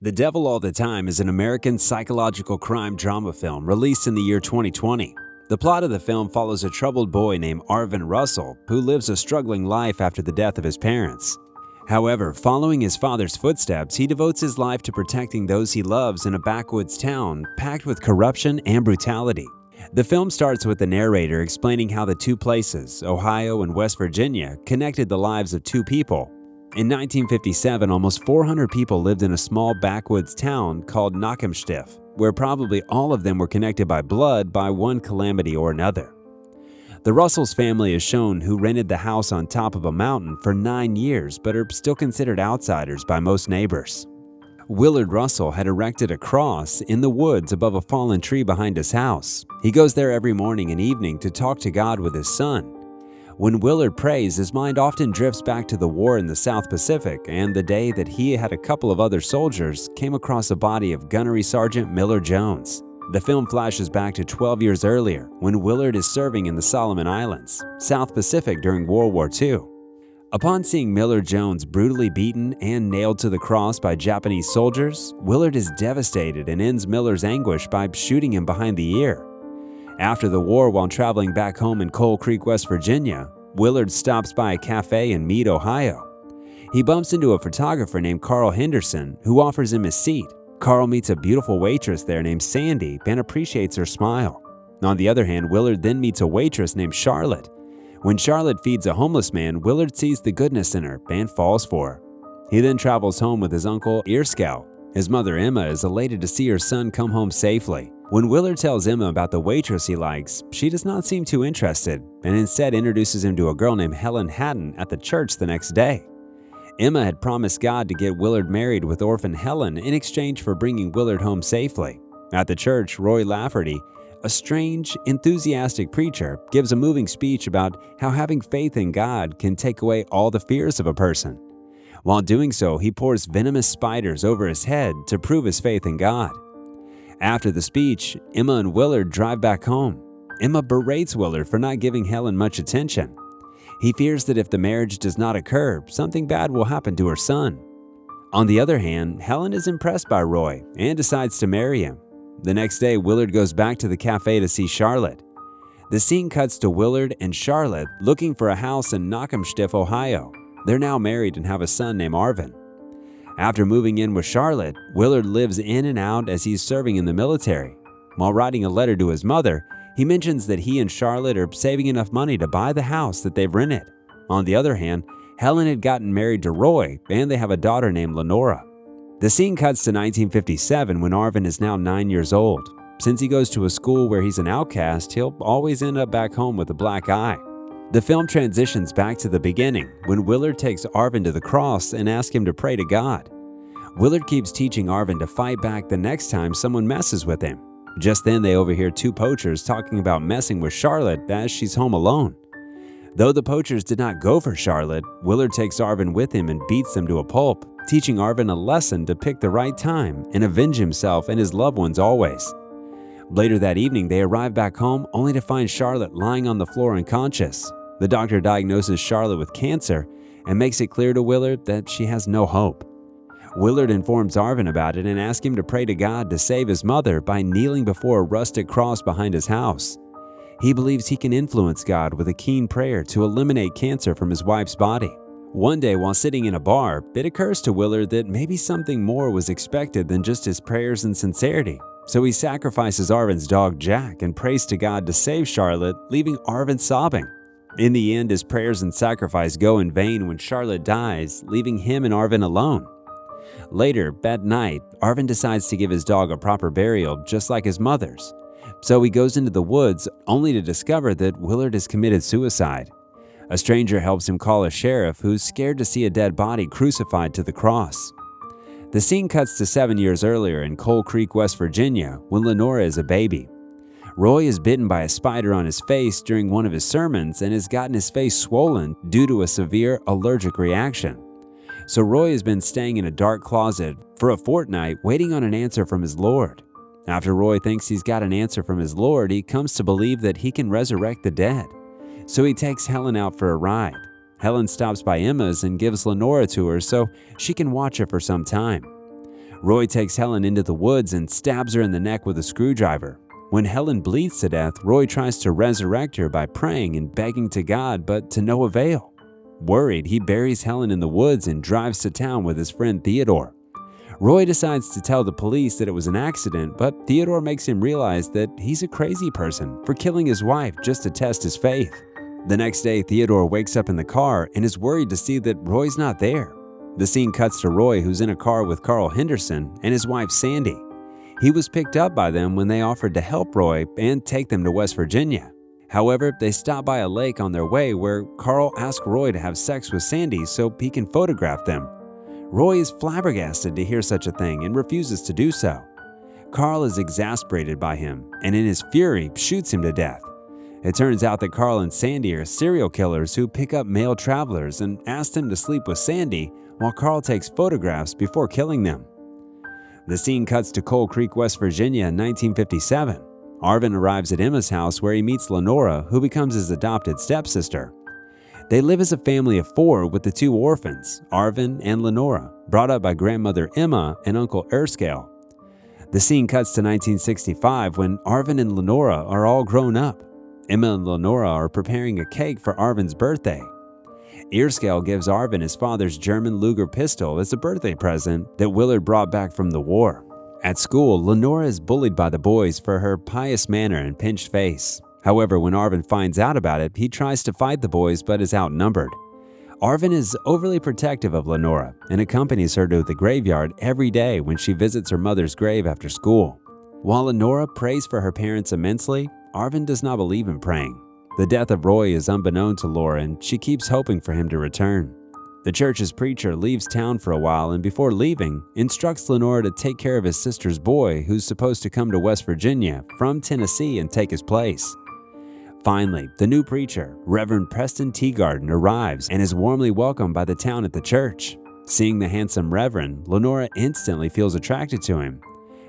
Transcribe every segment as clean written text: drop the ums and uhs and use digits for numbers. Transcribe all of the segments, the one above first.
The Devil All the Time is an American psychological crime drama film released in the year 2020. The plot of the film follows a troubled boy named Arvin Russell who lives a struggling life after the death of his parents. However, following his father's footsteps, he devotes his life to protecting those he loves in a backwoods town packed with corruption and brutality. The film starts with the narrator explaining how the two places, Ohio and West Virginia, connected the lives of two people. In 1957, almost 400 people lived in a small backwoods town called Knockemstiff, where probably all of them were connected by blood by one calamity or another. The Russells family is shown who rented the house on top of a mountain for 9 years but are still considered outsiders by most neighbors. Willard Russell had erected a cross in the woods above a fallen tree behind his house. He goes there every morning and evening to talk to God with his son. When Willard prays, his mind often drifts back to the war in the South Pacific and the day that he had a couple of other soldiers came across the body of Gunnery Sergeant Miller Jones. The film flashes back to 12 years earlier when Willard is serving in the Solomon Islands, South Pacific during World War II. Upon seeing Miller Jones brutally beaten and nailed to the cross by Japanese soldiers, Willard is devastated and ends Miller's anguish by shooting him behind the ear. After the war, while traveling back home in Coal Creek, West Virginia, Willard stops by a cafe in Meade, Ohio. He bumps into a photographer named Carl Henderson who offers him his seat. Carl meets a beautiful waitress there named Sandy and appreciates her smile. On the other hand, Willard then meets a waitress named Charlotte. When Charlotte feeds a homeless man, Willard sees the goodness in her and falls for her. He then travels home with his uncle Earscow. His mother Emma is elated to see her son come home safely. When Willard tells Emma about the waitress he likes, she does not seem too interested and instead introduces him to a girl named Helen Hatton at the church the next day. Emma had promised God to get Willard married with orphan Helen in exchange for bringing Willard home safely. At the church, Roy Lafferty, a strange, enthusiastic preacher, gives a moving speech about how having faith in God can take away all the fears of a person. While doing so, he pours venomous spiders over his head to prove his faith in God. After the speech, Emma and Willard drive back home. Emma berates Willard for not giving Helen much attention. He fears that if the marriage does not occur, something bad will happen to her son. On the other hand, Helen is impressed by Roy and decides to marry him. The next day, Willard goes back to the cafe to see Charlotte. The scene cuts to Willard and Charlotte looking for a house in Knockemstiff, Ohio. They're now married and have a son named Arvin. After moving in with Charlotte, Willard lives in and out as he's serving in the military. While writing a letter to his mother, he mentions that he and Charlotte are saving enough money to buy the house that they've rented. On the other hand, Helen had gotten married to Roy, and they have a daughter named Lenora. The scene cuts to 1957 when Arvin is now 9 years old. Since he goes to a school where he's an outcast, he'll always end up back home with a black eye. The film transitions back to the beginning when Willard takes Arvin to the cross and asks him to pray to God. Willard keeps teaching Arvin to fight back the next time someone messes with him. Just then they overhear two poachers talking about messing with Charlotte as she's home alone. Though the poachers did not go for Charlotte, Willard takes Arvin with him and beats them to a pulp, teaching Arvin a lesson to pick the right time and avenge himself and his loved ones always. Later that evening, they arrive back home only to find Charlotte lying on the floor unconscious. The doctor diagnoses Charlotte with cancer and makes it clear to Willard that she has no hope. Willard informs Arvin about it and asks him to pray to God to save his mother by kneeling before a rustic cross behind his house. He believes he can influence God with a keen prayer to eliminate cancer from his wife's body. One day, while sitting in a bar, it occurs to Willard that maybe something more was expected than just his prayers and sincerity. So he sacrifices Arvin's dog Jack and prays to God to save Charlotte, leaving Arvin sobbing. In the end, his prayers and sacrifice go in vain when Charlotte dies, leaving him and Arvin alone. Later, that night, Arvin decides to give his dog a proper burial just like his mother's. So he goes into the woods only to discover that Willard has committed suicide. A stranger helps him call a sheriff who's scared to see a dead body crucified to the cross. The scene cuts to 7 years earlier in Coal Creek, West Virginia, when Lenora is a baby. Roy is bitten by a spider on his face during one of his sermons and has gotten his face swollen due to a severe allergic reaction. So Roy has been staying in a dark closet for a fortnight waiting on an answer from his Lord. After Roy thinks he's got an answer from his Lord, he comes to believe that he can resurrect the dead. So he takes Helen out for a ride. Helen stops by Emma's and gives Lenora to her so she can watch her for some time. Roy takes Helen into the woods and stabs her in the neck with a screwdriver. When Helen bleeds to death, Roy tries to resurrect her by praying and begging to God, but to no avail. Worried, he buries Helen in the woods and drives to town with his friend Theodore. Roy decides to tell the police that it was an accident, but Theodore makes him realize that he's a crazy person for killing his wife just to test his faith. The next day, Theodore wakes up in the car and is worried to see that Roy's not there. The scene cuts to Roy, who's in a car with Carl Henderson and his wife Sandy. He was picked up by them when they offered to help Roy and take them to West Virginia. However, they stop by a lake on their way where Carl asks Roy to have sex with Sandy so he can photograph them. Roy is flabbergasted to hear such a thing and refuses to do so. Carl is exasperated by him and in his fury shoots him to death. It turns out that Carl and Sandy are serial killers who pick up male travelers and ask them to sleep with Sandy while Carl takes photographs before killing them. The scene cuts to Coal Creek, West Virginia in 1957. Arvin arrives at Emma's house where he meets Lenora, who becomes his adopted stepsister. They live as a family of 4 with the 2 orphans, Arvin and Lenora, brought up by grandmother Emma and Uncle Erskine. The scene cuts to 1965 when Arvin and Lenora are all grown up. Emma and Lenora are preparing a cake for Arvin's birthday. Erskine gives Arvin his father's German Luger pistol as a birthday present that Willard brought back from the war. At school, Lenora is bullied by the boys for her pious manner and pinched face. However, when Arvin finds out about it, he tries to fight the boys but is outnumbered. Arvin is overly protective of Lenora and accompanies her to the graveyard every day when she visits her mother's grave after school. While Lenora prays for her parents immensely, Arvin does not believe in praying. The death of Roy is unbeknown to Laura and she keeps hoping for him to return. The church's preacher leaves town for a while and before leaving, instructs Lenora to take care of his sister's boy who's supposed to come to West Virginia from Tennessee and take his place. Finally, the new preacher, Reverend Preston Teagarden, arrives and is warmly welcomed by the town at the church. Seeing the handsome Reverend, Lenora instantly feels attracted to him.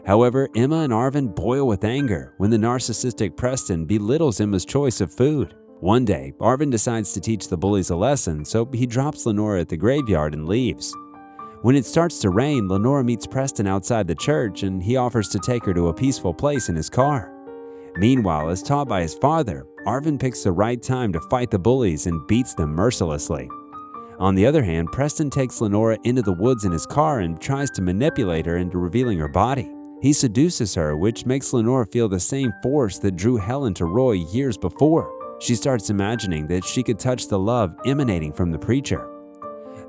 However, Emma and Arvin boil with anger when the narcissistic Preston belittles Emma's choice of food. One day, Arvin decides to teach the bullies a lesson, so he drops Lenora at the graveyard and leaves. When it starts to rain, Lenora meets Preston outside the church and he offers to take her to a peaceful place in his car. Meanwhile, as taught by his father, Arvin picks the right time to fight the bullies and beats them mercilessly. On the other hand, Preston takes Lenora into the woods in his car and tries to manipulate her into revealing her body. He seduces her, which makes Lenora feel the same force that drew Helen to Roy years before. She starts imagining that she could touch the love emanating from the preacher.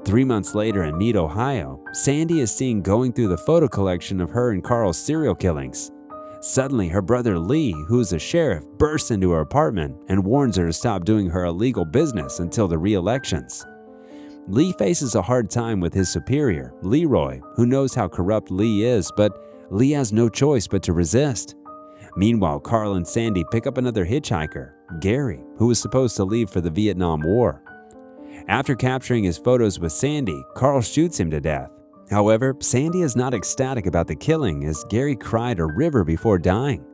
3 months later in Meade, Ohio, Sandy is seen going through the photo collection of her and Carl's serial killings. Suddenly, her brother Lee, who is a sheriff, bursts into her apartment and warns her to stop doing her illegal business until the re-elections. Lee faces a hard time with his superior, Leroy, who knows how corrupt Lee is, but Lee has no choice but to resist. Meanwhile, Carl and Sandy pick up another hitchhiker, Gary, who was supposed to leave for the Vietnam War. After capturing his photos with Sandy, Carl shoots him to death. However, Sandy is not ecstatic about the killing as Gary cried a river before dying.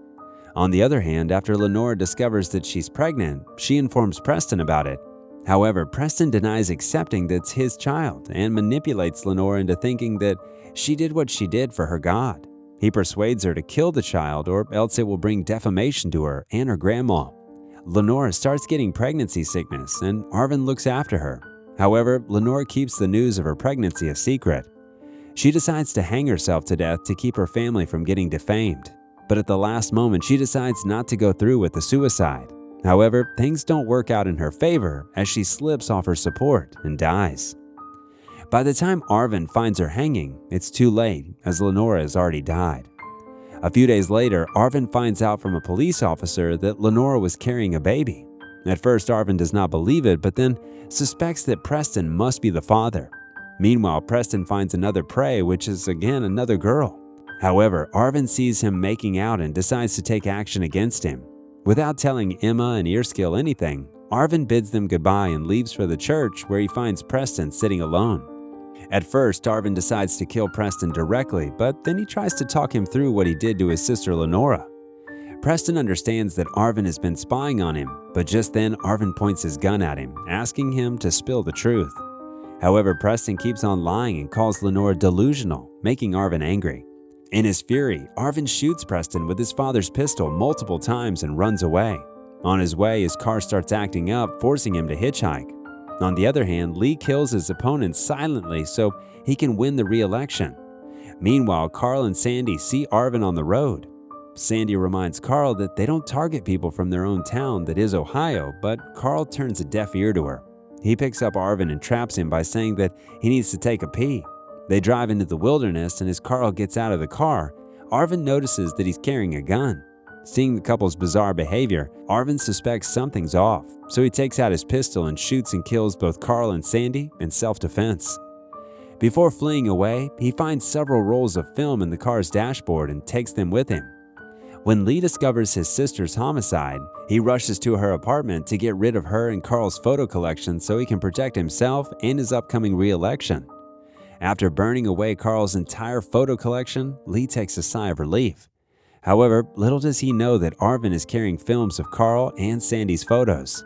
On the other hand, after Lenora discovers that she's pregnant, she informs Preston about it. However, Preston denies accepting that's his child and manipulates Lenora into thinking that she did what she did for her God. He persuades her to kill the child or else it will bring defamation to her and her grandma. Lenora starts getting pregnancy sickness and Arvin looks after her. However, Lenora keeps the news of her pregnancy a secret. She decides to hang herself to death to keep her family from getting defamed. But at the last moment, she decides not to go through with the suicide. However, things don't work out in her favor as she slips off her support and dies. By the time Arvin finds her hanging, it's too late as Lenora has already died. A few days later, Arvin finds out from a police officer that Lenora was carrying a baby. At first, Arvin does not believe it, but then suspects that Preston must be the father. Meanwhile, Preston finds another prey, which is again another girl. However, Arvin sees him making out and decides to take action against him. Without telling Emma and Erskine anything, Arvin bids them goodbye and leaves for the church where he finds Preston sitting alone. At first, Arvin decides to kill Preston directly, but then he tries to talk him through what he did to his sister Lenora. Preston understands that Arvin has been spying on him, but just then Arvin points his gun at him, asking him to spill the truth. However, Preston keeps on lying and calls Lenora delusional, making Arvin angry. In his fury, Arvin shoots Preston with his father's pistol multiple times and runs away. On his way, his car starts acting up, forcing him to hitchhike. On the other hand, Lee kills his opponent silently so he can win the re-election. Meanwhile, Carl and Sandy see Arvin on the road. Sandy reminds Carl that they don't target people from their own town that is Ohio, but Carl turns a deaf ear to her. He picks up Arvin and traps him by saying that he needs to take a pee. They drive into the wilderness, and as Carl gets out of the car, Arvin notices that he's carrying a gun. Seeing the couple's bizarre behavior, Arvin suspects something's off, so he takes out his pistol and shoots and kills both Carl and Sandy in self-defense. Before fleeing away, he finds several rolls of film in the car's dashboard and takes them with him. When Lee discovers his sister's homicide, he rushes to her apartment to get rid of her and Carl's photo collection so he can protect himself and his upcoming re-election. After burning away Carl's entire photo collection, Lee takes a sigh of relief. However, little does he know that Arvin is carrying films of Carl and Sandy's photos.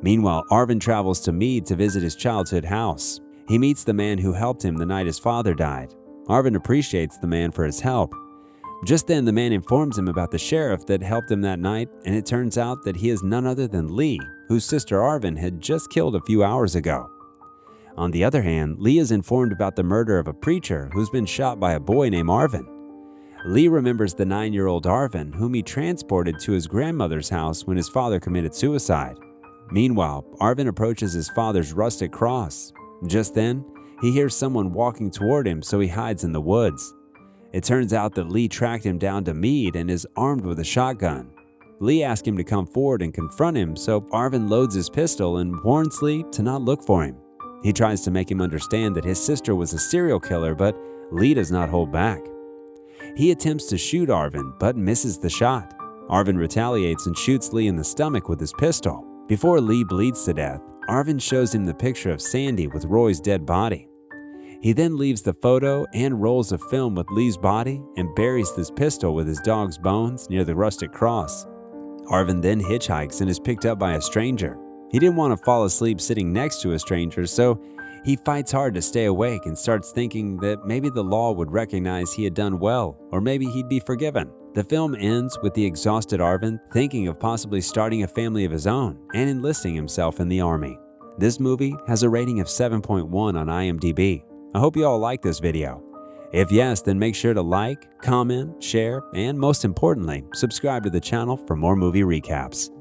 Meanwhile, Arvin travels to Meade to visit his childhood house. He meets the man who helped him the night his father died. Arvin appreciates the man for his help. Just then, the man informs him about the sheriff that helped him that night, and it turns out that he is none other than Lee, whose sister Arvin had just killed a few hours ago. On the other hand, Lee is informed about the murder of a preacher who's been shot by a boy named Arvin. Lee remembers the 9-year-old Arvin, whom he transported to his grandmother's house when his father committed suicide. Meanwhile, Arvin approaches his father's rustic cross. Just then, he hears someone walking toward him, so he hides in the woods. It turns out that Lee tracked him down to Meade and is armed with a shotgun. Lee asks him to come forward and confront him, so Arvin loads his pistol and warns Lee to not look for him. He tries to make him understand that his sister was a serial killer, but Lee does not hold back. He attempts to shoot Arvin, but misses the shot. Arvin retaliates and shoots Lee in the stomach with his pistol. Before Lee bleeds to death, Arvin shows him the picture of Sandy with Roy's dead body. He then leaves the photo and rolls of film with Lee's body and buries this pistol with his dog's bones near the rustic cross. Arvin then hitchhikes and is picked up by a stranger. He didn't want to fall asleep sitting next to a stranger, so he fights hard to stay awake and starts thinking that maybe the law would recognize he had done well, or maybe he'd be forgiven. The film ends with the exhausted Arvin thinking of possibly starting a family of his own and enlisting himself in the army. This movie has a rating of 7.1 on IMDb. I hope you all like this video. If yes, then make sure to like, comment, share, and most importantly, subscribe to the channel for more movie recaps.